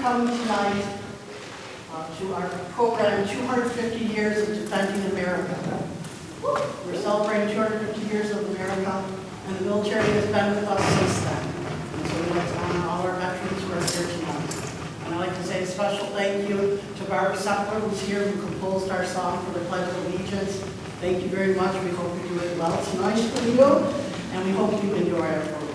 coming tonight to our program, 250 Years of Defending America. We're celebrating 250 years of America, and the military has been with us since then. And so we'd like to honor all our veterans who are here tonight. And I'd like to say a special thank you to Barbara Seppler, who's here, who composed our song for the Pledge of Allegiance. Thank you very much. We hope you do it well tonight for you, and we hope you enjoy our program.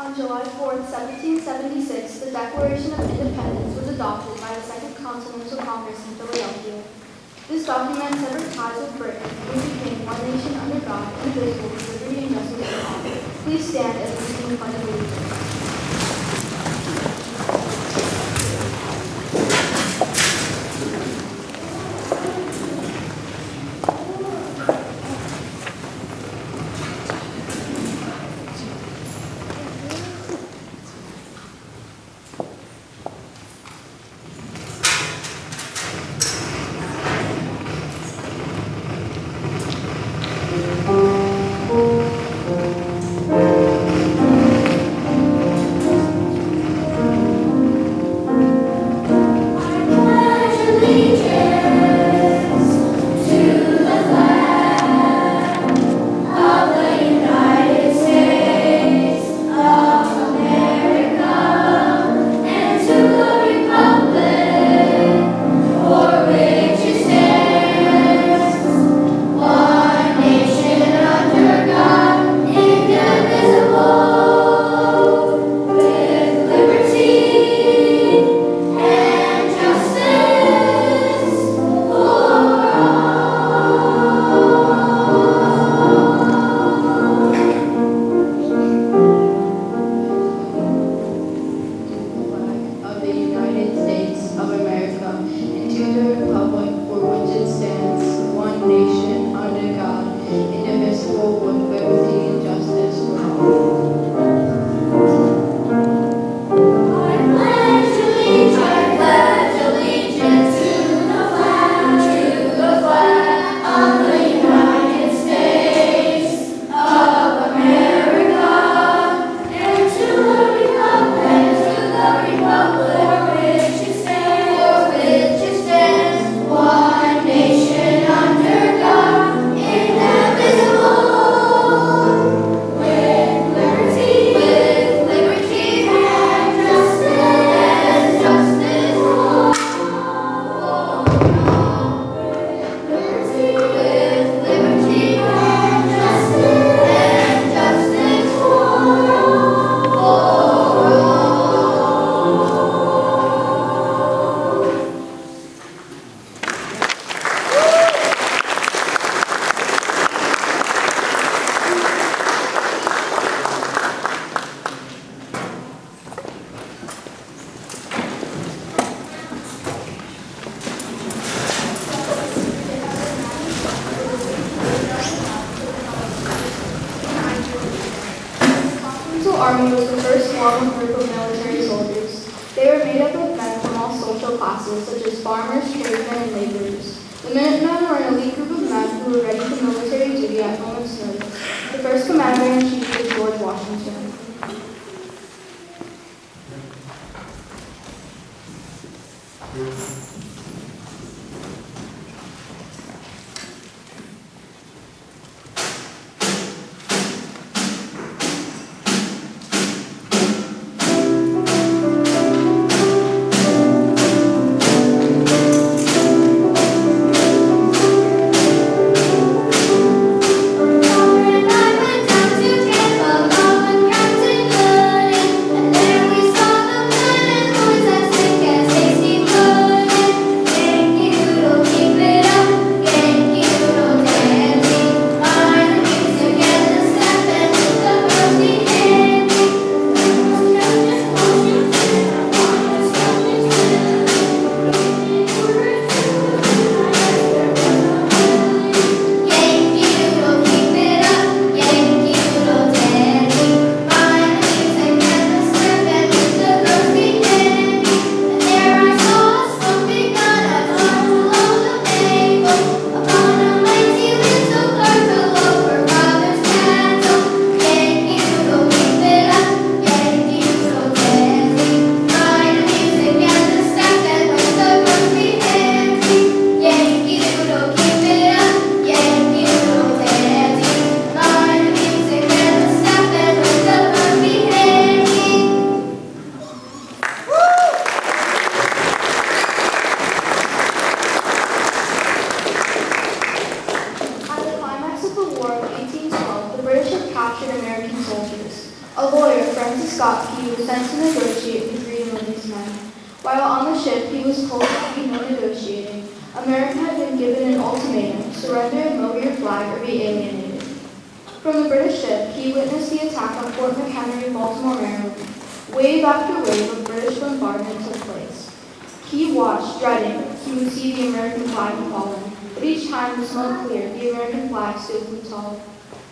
On July 4, 1776, the Declaration of Independence was adopted by the Second Continental Congress in Philadelphia. This document severed ties with Britain and we became one nation under God, indivisible, with liberty and justice for all. Please stand as we sing the Pledge of Allegiance. Army was the first formal group of military soldiers. They were made up of men from all social classes, such as farmers, tradesmen, and laborers. The Minutemen were an elite group of men who were ready for military duty at moment's notice. The first commander-in-chief was George Washington.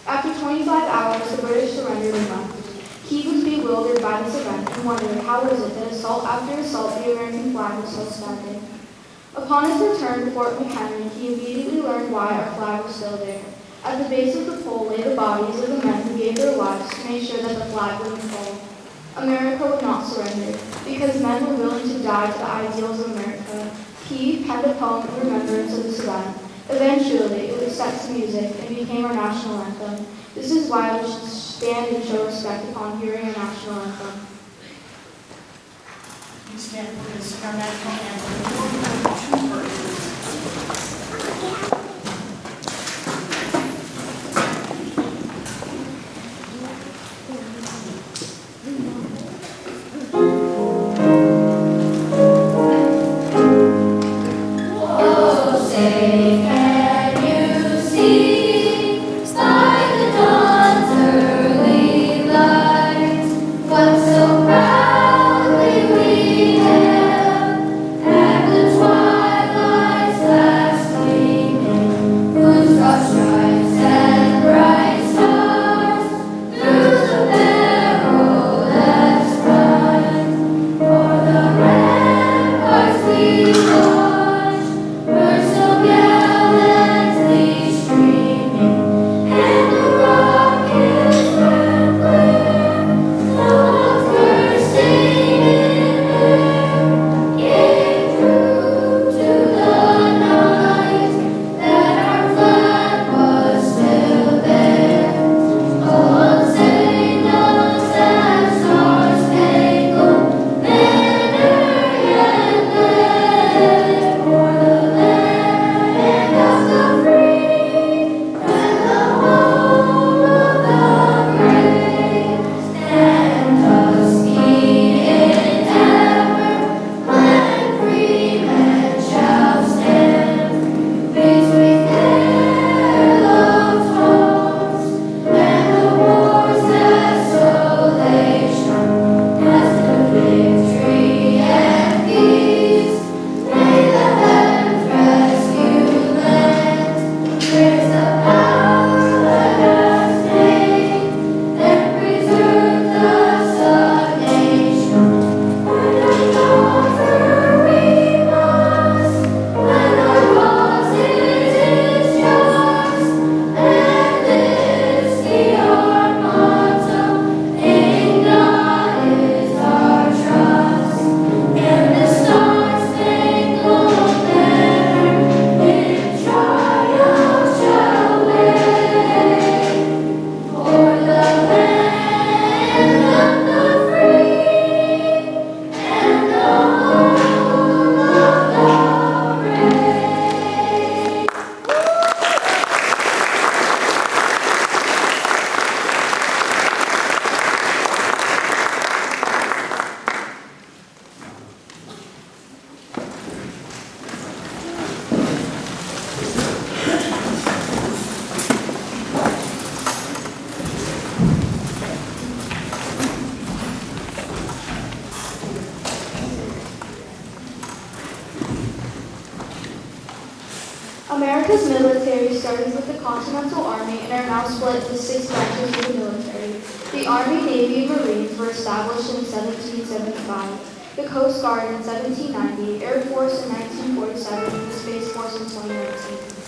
After 25 hours, the British surrendered and left. He was bewildered by this event and wondered how was it that assault after assault the American flag was still standing. Upon his return to Fort McHenry, he immediately learned why our flag was still there. At the base of the pole lay the bodies of the men who gave their lives to make sure that the flag wouldn't fall. America would not surrender, because men were willing to die to the ideals of America. He penned a poem in remembrance of this event. Eventually, it was set to music and became our national anthem. This is why we should stand and show respect upon hearing our national anthem. We stand for this, our national anthem. Two verses. We're so glad. America's military started with the Continental Army and are now split into 6 branches of the military. The Army, Navy, and Marines were established in 1775, the Coast Guard in 1790, Air Force in 1947, and the Space Force in 2019.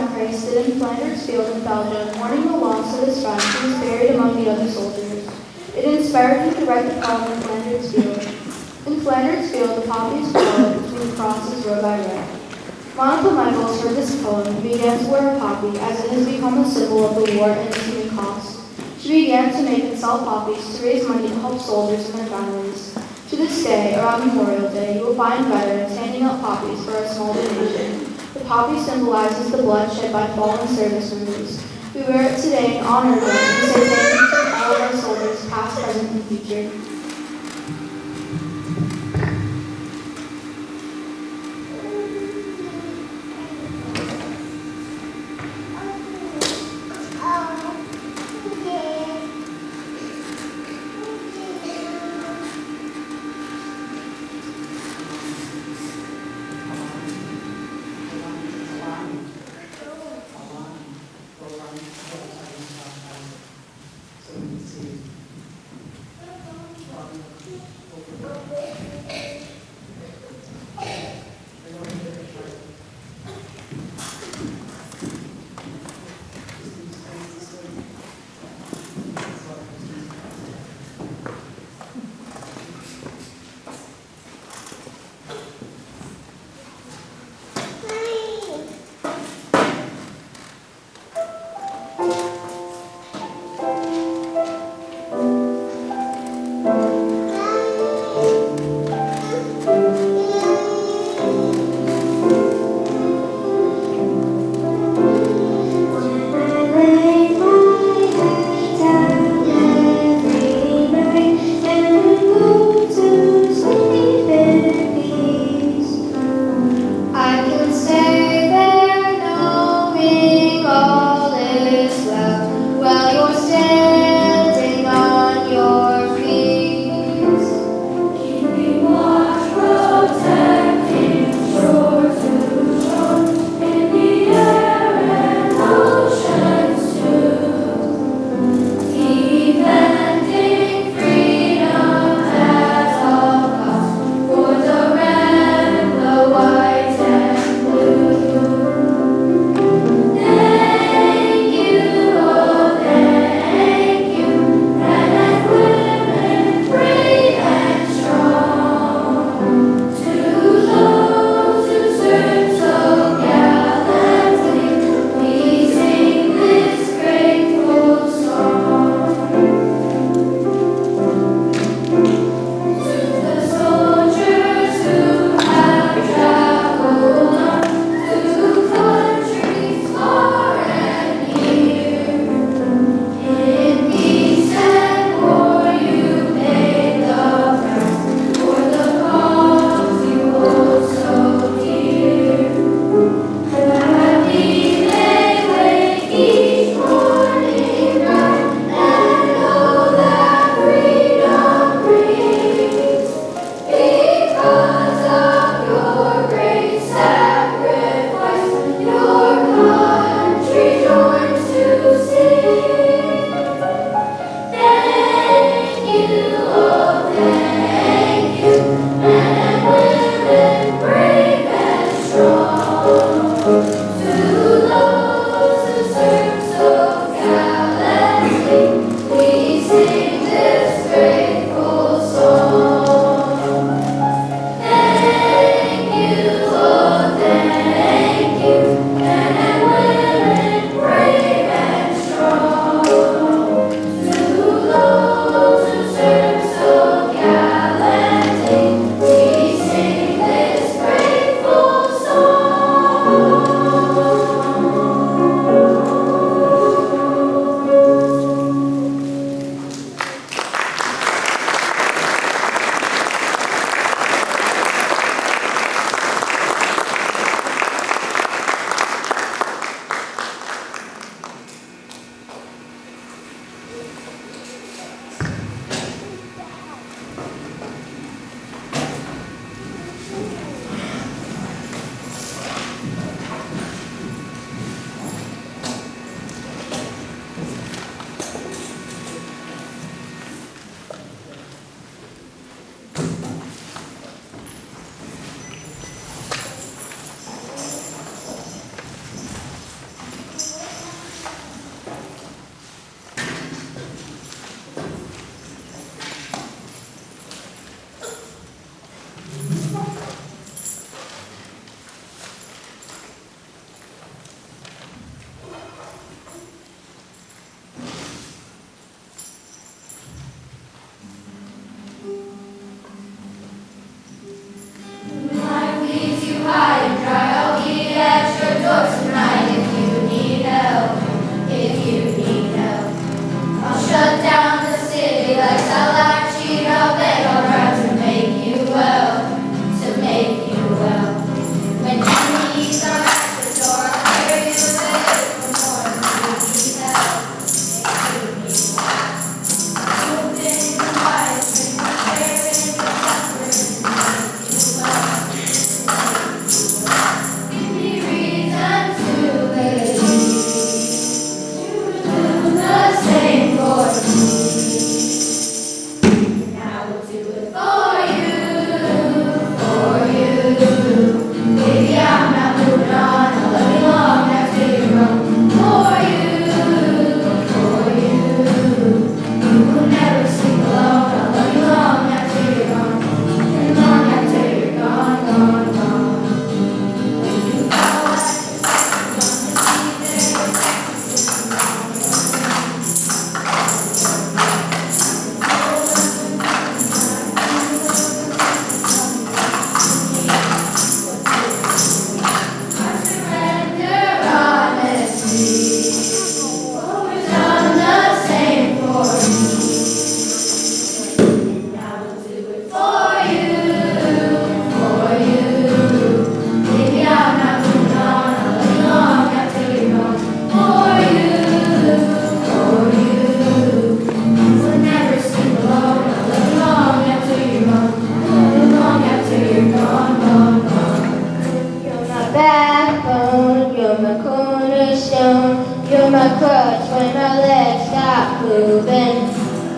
McRae stood in Flanders Field in Belgium, mourning the loss of his friend who was buried among the other soldiers. It inspired him to write the poem in Flanders Field. In Flanders Field, the poppies grow between the crosses row by row. Monica Michaels heard this poem and began to wear a poppy, as it has become a symbol of the war and its human cost. She began to make and sell poppies to raise money to help soldiers and their families. To this day, around Memorial Day, you will find veterans handing out poppies for a small donation. The poppy symbolizes the blood shed by fallen service members. We wear it today in honor of them and say thank you to all of our soldiers, past, present, and future.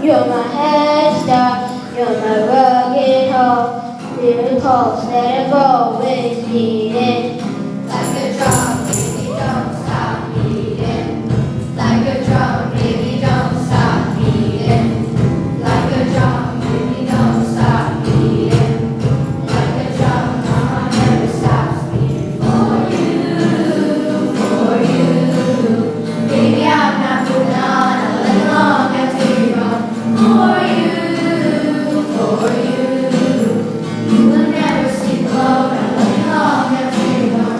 You're my head start, you're my rugged hope, miracles that I've always needed. Like a drum, baby, don't stop beating. Like a drum, baby, don't stop beating. Like a drum, baby, don't stop beating. Like a drum, mama never stops beating. For you, baby, I'm not moving on. I'll let long after you run. For you, you will never sleep alone. I'll let long after you run.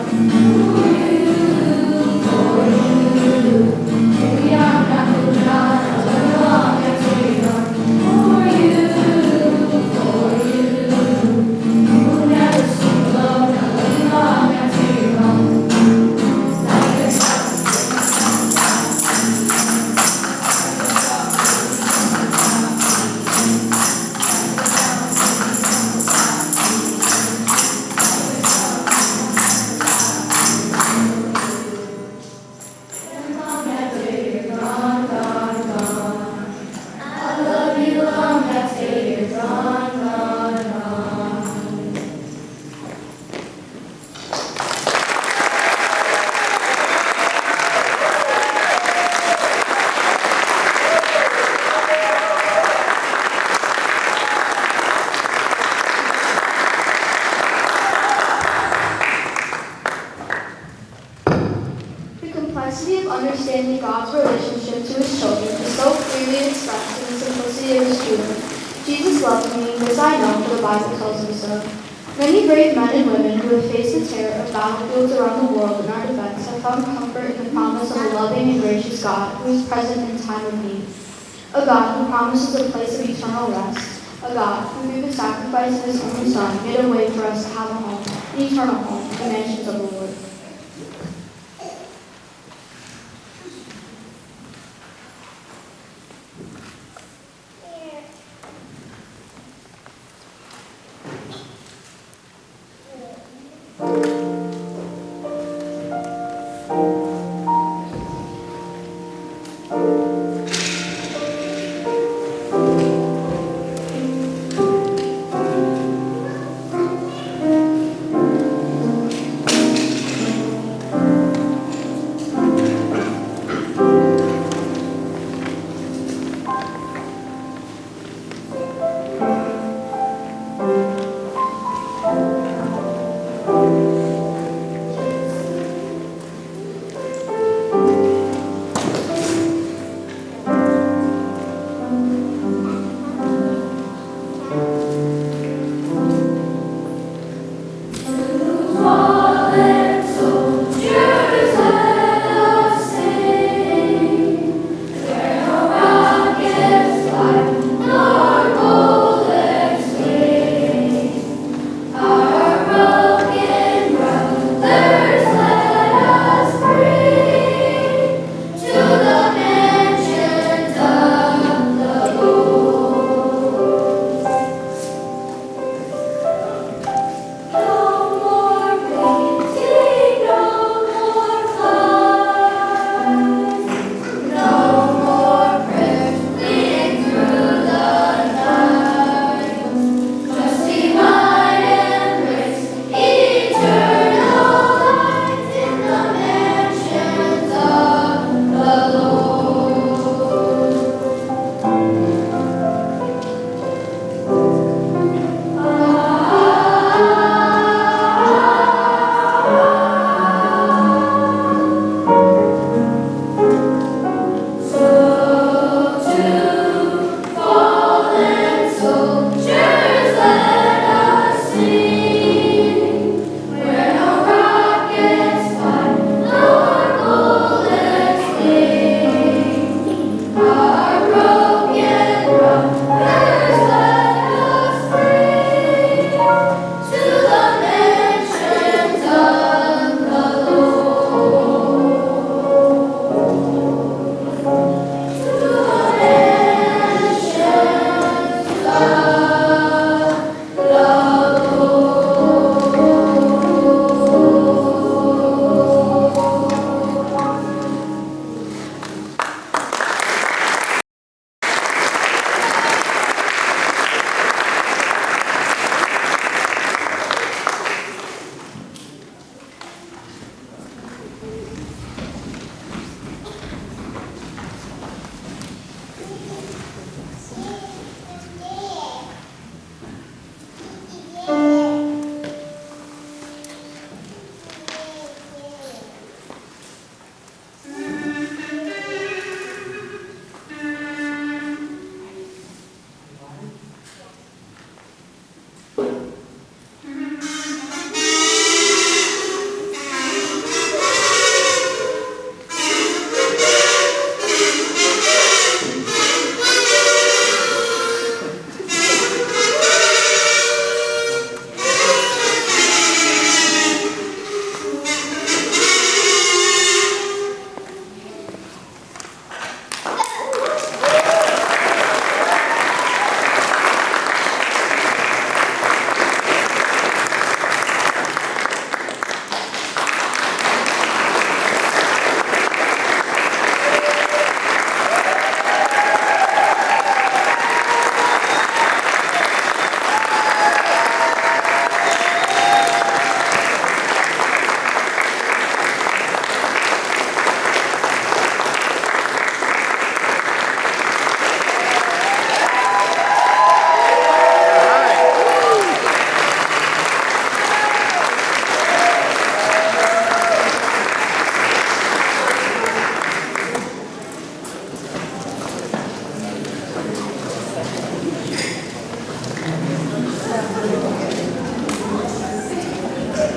For you, baby, I'm not moving on. I'll let long after you run. For you, you will never sleep alone. I'll let long after you run. Like a long after you're gone, gone, gone. I love you long after you're gone, gone, gone. The complexity of understanding God's relationship to his children is so clearly expressed in the simplicity of his truth. Jesus loves me, this I know, for the Bible tells me so. Many brave men and women who have faced the terror of battlefields around the world in our defense have found comfort in the promise of a loving and gracious God who is present in time of need. A God who promises a place of eternal rest. A God who through the sacrifice of his only Son made a way for us to have a home, an eternal home, the mansions of the Lord.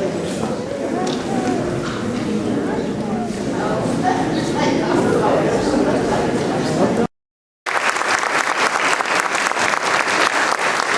President.